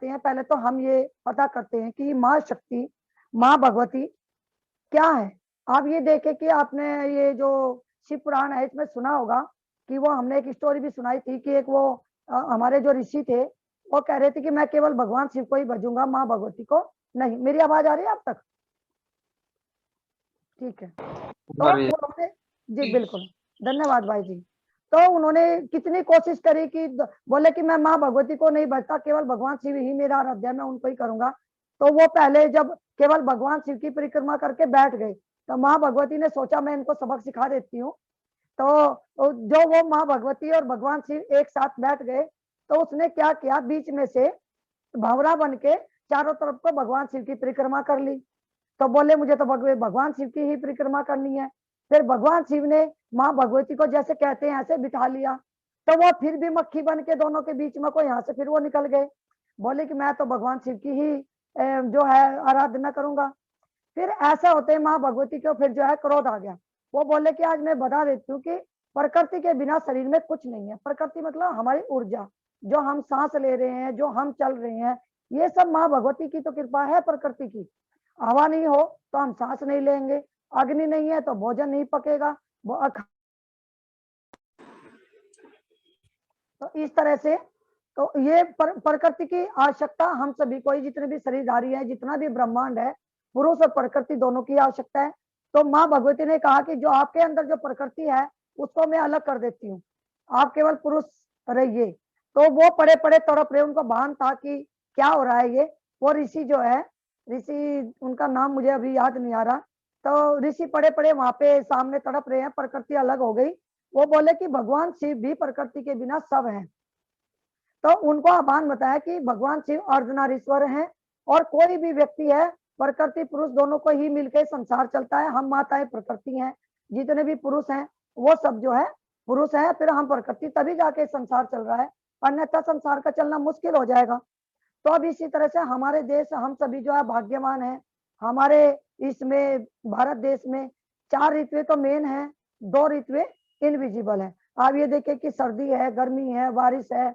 हैं, पहले तो हम ये पता करते हैं कि माँ शक्ति, माँ भगवती क्या है। आप ये देखें कि आपने ये जो शिव पुराण है इसमें सुना होगा कि वो हमने एक स्टोरी भी सुनाई थी कि एक वो हमारे जो ऋषि थे वो कह रहे थे कि मैं केवल भगवान शिव को ही भजूंगा, माँ भगवती को नहीं। मेरी आवाज आ रही है आप तक? ठीक है। तो अरे उन्होंने, जी बिल्कुल, धन्यवाद भाई जी। तो उन्होंने कितनी कोशिश करी कि बोले कि मैं माँ भगवती को नहीं भजता, केवल भगवान शिव ही मेरा आराध्य है, मैं उनको ही करूंगा। तो वो पहले जब केवल भगवान शिव की परिक्रमा करके बैठ गए तो माँ भगवती ने सोचा मैं इनको सबक सिखा देती हूँ। तो जो वो माँ भगवती और भगवान शिव एक साथ बैठ गए तो उसने क्या किया, बीच में से भंवरा बन के चारों तरफ को भगवान शिव की परिक्रमा कर ली। तो बोले मुझे तो भगवान शिव की ही परिक्रमा करनी है। फिर भगवान शिव ने माँ भगवती को जैसे कहते हैं ऐसे बिठा लिया। तो वो फिर भी मक्खी बन के दोनों के बीच में को यहाँ से फिर वो निकल गए। बोले कि मैं तो भगवान शिव की ही जो है आराधना करूंगा। फिर ऐसा होते हैं माँ भगवती को फिर जो है क्रोध आ गया। वो बोले कि आज मैं बता देती हूँ कि प्रकृति के बिना शरीर में कुछ नहीं है। प्रकृति मतलब हमारी ऊर्जा, जो हम सांस ले रहे हैं, जो हम चल रहे हैं, ये सब माँ भगवती की तो कृपा है। प्रकृति की हवा नहीं हो तो हम सांस नहीं लेंगे, अग्नि नहीं है तो भोजन नहीं पकेगा। तो इस तरह से तो ये प्रकृति की आवश्यकता हम सभी को, जितने भी शरीरधारी है, जितना भी ब्रह्मांड है, पुरुष और प्रकृति दोनों की आवश्यकता है। तो माँ भगवती ने कहा कि जो आपके अंदर जो प्रकृति है उसको मैं अलग कर देती हूँ, आप केवल पुरुष रहिए। तो वो पड़े पड़े तड़प रहे, उनको भान था कि क्या हो रहा है ये। वो ऋषि जो है, ऋषि उनका नाम मुझे अभी याद नहीं आ रहा, तो ऋषि पड़े पड़े वहां पे सामने तड़प रहे हैं, प्रकृति अलग हो गई। वो बोले कि भगवान शिव भी प्रकृति के बिना सब हैं। तो उनको आह्वान बताया कि भगवान शिव अर्धनारीश्वर हैं और कोई भी व्यक्ति है, प्रकृति पुरुष दोनों को ही मिलकर संसार चलता है। हम माताएं प्रकृति हैं, जितने भी पुरुष हैं वो सब जो है पुरुष है, फिर हम प्रकृति, तभी जाके संसार चल रहा है, अन्यथा संसार का चलना मुश्किल हो जाएगा। तो अब इसी तरह से हमारे देश, हम सभी जो है भाग्यवान है। हमारे इसमें भारत देश में 4 ऋतुएं तो मेन है, 2 ऋतुएं इनविजिबल है। आप ये देखिए कि सर्दी है, गर्मी है, बारिश है,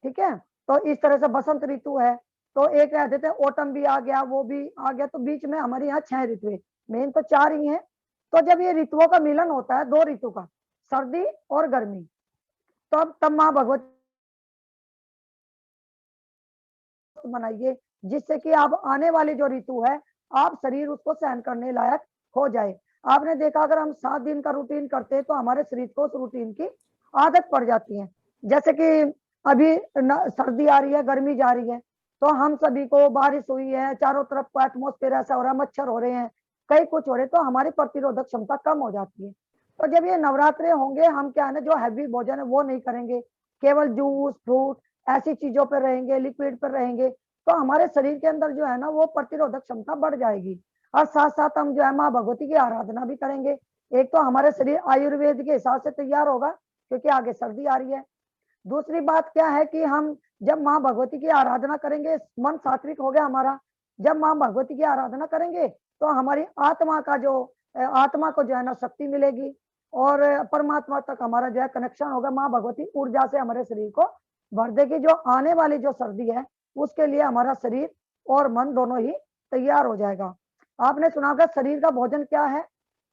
ठीक है। तो इस तरह से बसंत ऋतु है, तो एक कह देते हैं ओटम भी आ गया, वो भी आ गया। तो बीच में हमारे यहाँ 6 ऋतु, मेन तो 4 ही हैं। तो जब ये ऋतुओं का मिलन होता है, 2 ऋतु का, सर्दी और गर्मी, तो अब तब माँ भगवती बनाइए जिससे कि आप आने वाली जो ऋतु है, आप शरीर उसको सहन करने लायक हो जाए। आपने देखा अगर हम 7 दिन का रूटीन करते हैं तो हमारे शरीर को उस रूटीन की आदत पड़ जाती है। जैसे कि अभी सर्दी आ रही है, गर्मी जा रही है, तो हम सभी को बारिश हुई है, चारों तरफ का एटमोस्फेयर ऐसा हो रहा है, मच्छर हो रहे हैं, कई कुछ हो रहे, तो हमारी प्रतिरोधक क्षमता कम हो जाती है। तो जब ये नवरात्रे होंगे, हम क्या है ना, जो हैवी भोजन है वो नहीं करेंगे, केवल जूस फ्रूट ऐसी चीजों पर रहेंगे, लिक्विड पर रहेंगे, तो हमारे शरीर के अंदर जो है ना वो प्रतिरोधक क्षमता बढ़ जाएगी। और साथ साथ हम जो है माँ भगवती की आराधना भी करेंगे। एक तो हमारे शरीर आयुर्वेद के हिसाब से तैयार होगा क्योंकि आगे सर्दी आ रही है। दूसरी बात क्या है कि हम जब माँ भगवती की आराधना करेंगे, मन सात्विक हो गया हमारा। जब माँ भगवती की आराधना करेंगे तो हमारी आत्मा का जो आत्मा को जो है ना शक्ति मिलेगी और परमात्मा तक हमारा जो है कनेक्शन होगा। माँ भगवती ऊर्जा से हमारे शरीर को भर देगी। जो आने वाली जो सर्दी है उसके लिए हमारा शरीर और मन दोनों ही तैयार हो जाएगा। आपने सुना होगा शरीर का भोजन क्या है।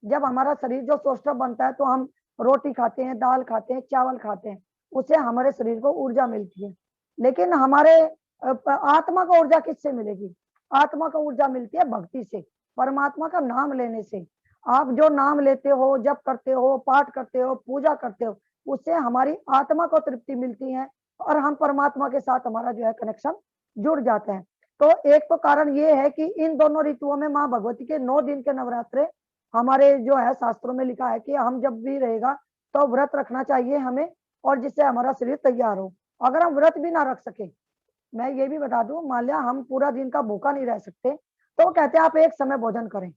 जब हमारा शरीर जो सौष्ठव बनता है तो हम रोटी खाते हैं, दाल खाते हैं, चावल खाते हैं, उससे हमारे शरीर को ऊर्जा मिलती है। लेकिन हमारे आत्मा को ऊर्जा किससे मिलेगी? आत्मा को ऊर्जा मिलती है भक्ति से, परमात्मा का नाम लेने से। आप जो नाम लेते हो, जप करते हो, पाठ करते हो, पूजा करते हो, उससे हमारी आत्मा को तृप्ति मिलती है और हम परमात्मा के साथ हमारा जो है कनेक्शन जुड़ जाते हैं। तो एक तो कारण ये है कि इन दोनों ऋतुओं में माँ भगवती के 9 दिन के नवरात्रे हमारे जो है शास्त्रों में लिखा है कि हम जब भी रहेगा तो व्रत रखना चाहिए हमें, और जिससे हमारा शरीर तैयार हो। अगर हम व्रत भी ना रख सके, मैं ये भी बता दूं, मान लिया हम पूरा दिन का भूखा नहीं रह सकते, तो कहते हैं आप एक समय भोजन करें,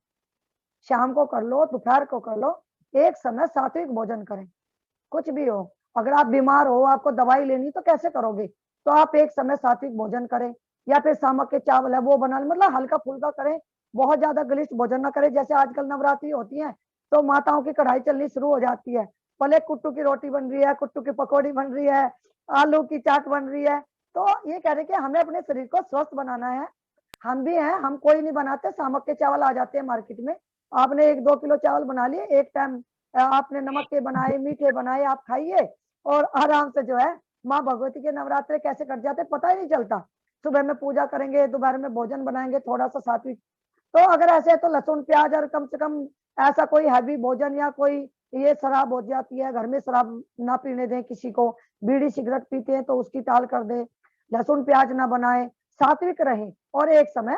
शाम को कर लो, दोपहर को कर लो, एक समय सात्विक भोजन करें। कुछ भी हो, अगर आप बीमार हो, आपको दवाई लेनी, तो कैसे करोगे? तो आप एक समय सात्विक भोजन करें, या फिर सामक के चावल है वो बना, मतलब हल्का फुल्का करें, बहुत ज्यादा गलिष्ठ भोजन ना करें। जैसे आजकल नवरात्रि होती है तो माताओं की कढ़ाई चलनी शुरू हो जाती है, पहले कुट्टू की रोटी बन रही है, कुट्टू की पकौड़ी बन रही है, आलू की चाट बन रही है, तो ये कह रहे कि हमें अपने शरीर को स्वस्थ बनाना है। हम भी हैं, हम कोई नहीं बनाते, सामक के चावल आ जाते हैं मार्केट में। आपने 1-2 किलो चावल बना लिए, एक टाइम आपने नमक के बनाए, मीठे बनाए, आप खाइए और आराम से जो है माँ भगवती के नवरात्रे कैसे कट जाते पता ही नहीं चलता। सुबह में पूजा करेंगे, दोपहर में भोजन बनाएंगे थोड़ा सा सात्विक। तो अगर ऐसे है तो लहसुन प्याज और कम से कम ऐसा कोई हैवी भोजन या कोई, ये शराब हो जाती है घर में, शराब ना पीने दें किसी को, बीड़ी सिगरेट पीते हैं तो उसकी टाल कर दें, लहसुन प्याज ना बनाए, सात्विक रहें और एक समय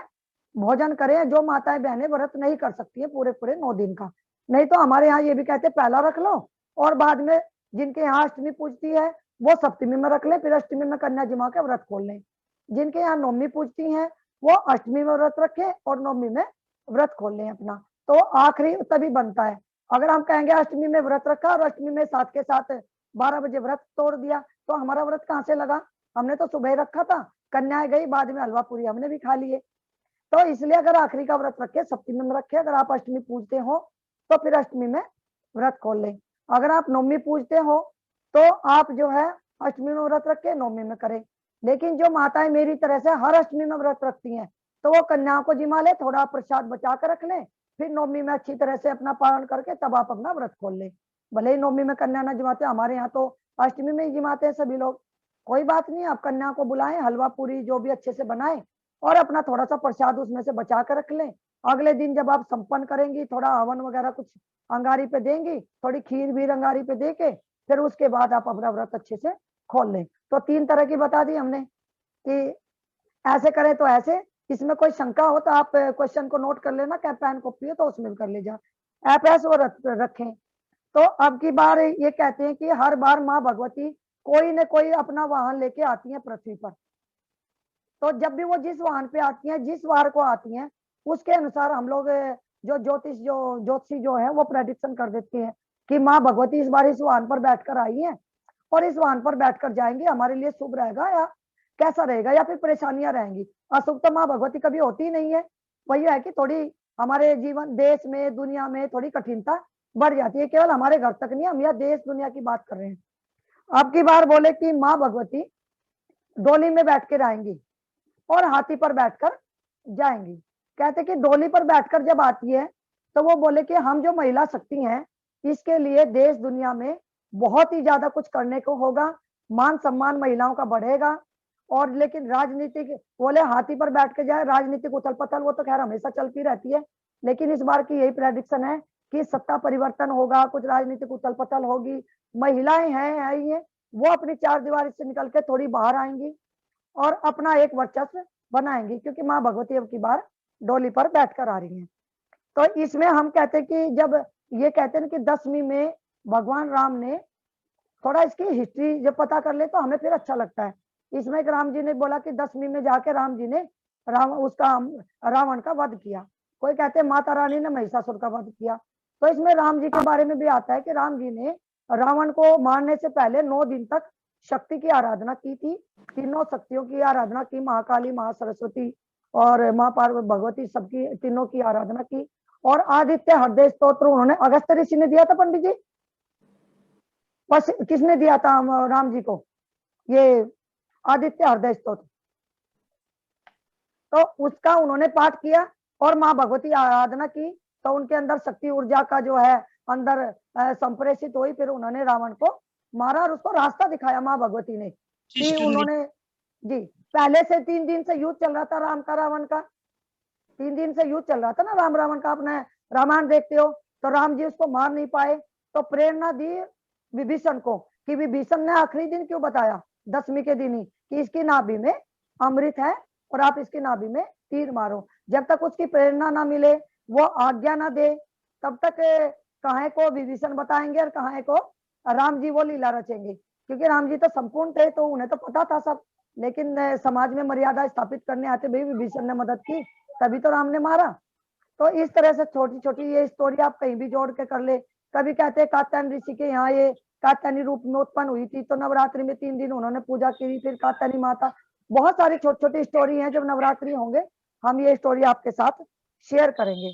भोजन करें। जो माताएं बहनें व्रत नहीं कर सकती है पूरे पूरे 9 दिन का, नहीं तो हमारे यहाँ ये भी कहते हैं पहला रख लो और बाद में जिनके यहाँ अष्टमी पूजती है वो सप्तमी में रख ले, फिर अष्टमी में कन्या जमा के व्रत खोल लें। जिनके यहाँ नवमी पूजती हैं वो अष्टमी में व्रत रखें और नवमी में व्रत खोल लें अपना, तो आखिरी तभी बनता है। अगर हम कहेंगे अष्टमी में व्रत रखा और अष्टमी में साथ के साथ 12 बजे व्रत तोड़ दिया तो हमारा व्रत कहाँ से लगा? हमने तो सुबह रखा था, कन्याएं गई, बाद में हलवा पूरी हमने भी खा लिए। तो इसलिए अगर आखिरी का व्रत रखे, सप्तमी में रखे, अगर आप अष्टमी पूजते हो तो फिर अष्टमी में व्रत खोल लें। अगर आप नवमी पूजते हो तो आप जो है अष्टमी में व्रत रखे, नवमी में करें। लेकिन जो माताएं मेरी तरह से हर अष्टमी में व्रत रखती हैं तो वो कन्याओं को जिमा ले, थोड़ा प्रसाद बचा कर रख लें, फिर नवमी में अच्छी तरह से अपना पालन करके तब आप अपना व्रत खोल लें। भले ही नवमी में कन्या ना जिमाते, हमारे यहाँ तो अष्टमी में ही जिमाते हैं सभी लोग। कोई बात नहीं, आप कन्या को बुलाएं, हलवा पूरी जो भी अच्छे से बनाए और अपना थोड़ा सा प्रसाद उसमें से बचा कर रख लें। अगले दिन जब आप संपन्न करेंगी, थोड़ा हवन वगैरह कुछ अंगारी पे देंगी, थोड़ी खीर भी अंगारी पे दे के फिर उसके बाद आप अपना व्रत अच्छे से खोल लें। तो 3 तरह की बता दी हमने कि ऐसे करें तो ऐसे। इसमें कोई शंका हो तो आप क्वेश्चन को नोट कर लेना, क्या पेन कॉपी है तो उसमें कर ले जा। ऐप ऐसे वो रखें। तो अब की बार ये कहते हैं कि हर बार माँ भगवती कोई न कोई अपना वाहन लेके आती है पृथ्वी पर। तो जब भी वो जिस वाहन पे आती हैं, जिस वार को आती हैं, उसके अनुसार हम लोग जो ज्योतिषी जो है वो प्रेडिक्शन कर देते हैं कि माँ भगवती इस बार इस वाहन पर बैठकर आई है और इस वाहन पर बैठकर जाएंगे, हमारे लिए शुभ रहेगा या कैसा रहेगा या फिर परेशानियां रहेंगी। अशुभ तो माँ भगवती कभी होती ही नहीं है। वही है कि थोड़ी हमारे जीवन, देश में, दुनिया में थोड़ी कठिनता बढ़ जाती है। केवल हमारे घर तक नहीं, हम यह देश दुनिया की बात कर रहे हैं। अब की बार बोले कि माँ भगवती डोली में बैठ कर आएंगी और हाथी पर बैठकर जाएंगी। कहते कि डोली पर बैठकर जब आती है तो वो बोले कि हम जो महिला शक्ति हैं इसके लिए देश दुनिया में बहुत ही ज्यादा कुछ करने को होगा, मान सम्मान महिलाओं का बढ़ेगा। और लेकिन राजनीतिक, बोले हाथी पर बैठ के जाए, राजनीतिक उथल पथल वो तो खैर हमेशा चलती रहती है, लेकिन इस बार की यही प्रेडिक्शन है कि सत्ता परिवर्तन होगा, कुछ राजनीतिक उथल पथल होगी, महिलाएं हैं ही हैं, वो अपनी 4 दीवारी से निकल के थोड़ी बाहर आएंगी और अपना एक वर्चस्व बनाएंगी, क्योंकि माँ भगवती अब की बार डोली पर बैठकर आ रही हैं। तो इसमें हम कहते हैं कि जब ये कहते हैं कि 10वीं में भगवान राम ने, थोड़ा इसकी हिस्ट्री जब पता कर ले तो हमें फिर अच्छा लगता है। इसमें एक राम जी ने बोला कि 10वीं में जाके राम जी ने रावण का वध किया। कोई कहते हैं माता रानी ने महिषासुर का वध किया। तो इसमें राम जी के बारे में भी आता है कि राम जी ने रावण को मारने से पहले 9 दिन तक शक्ति की आराधना की थी, तीनों शक्तियों की आराधना की, महाकाली, महासरस्वती और माँ पार्वती, भगवती, सबकी तीनों की आराधना की। और आदित्य हृदय स्तोत्र उन्होंने अगस्त्य ऋषि ने दिया था पंडित जी, बस किसने दिया था राम जी को? ये आदित्य हृदय स्तोत्र, तो उसका उन्होंने पाठ किया और माँ भगवती आराधना की, तो उनके अंदर शक्ति ऊर्जा का जो है अंदर संप्रेषित हुई। फिर उन्होंने रावण को मारा और उसको रास्ता दिखाया माँ भगवती ने कि उन्होंने, जी, पहले से 3 दिन से युद्ध चल रहा था राम का रावण का, 3 दिन से युद्ध चल रहा था ना राम रावण का। अपने रामायण देखते हो तो राम जी उसको मार नहीं पाए, तो प्रेरणा दी विभीषण को कि विभीषण ने आखिरी दिन क्यों बताया, 10वीं के दिन ही, कि इसकी नाभि में अमृत है और आप इसकी नाभि में तीर मारो। जब तक उसकी प्रेरणा ना मिले, वो आज्ञा ना दे, तब तक कहां को विभीषण बताएंगे और कहां को राम जी वो लीला रचेंगे। क्योंकि राम जी तो संपूर्ण थे तो उन्हें तो पता था सब, लेकिन समाज में मर्यादा स्थापित करने आते भाई विभीषण ने मदद की, तभी तो राम ने मारा। तो इस तरह से छोटी छोटी ये स्टोरी आप कहीं भी जोड़ के कर ले। कभी कहते हैं कात्यायन ऋषि के यहाँ ये कात्यायनी रूप में उत्पन्न हुई थी, तो नवरात्रि में 3 दिन उन्होंने पूजा की, फिर कात्यायनी माता। बहुत सारी छोटी छोटी स्टोरी हैं, जब नवरात्रि होंगे हम ये स्टोरी आपके साथ शेयर करेंगे।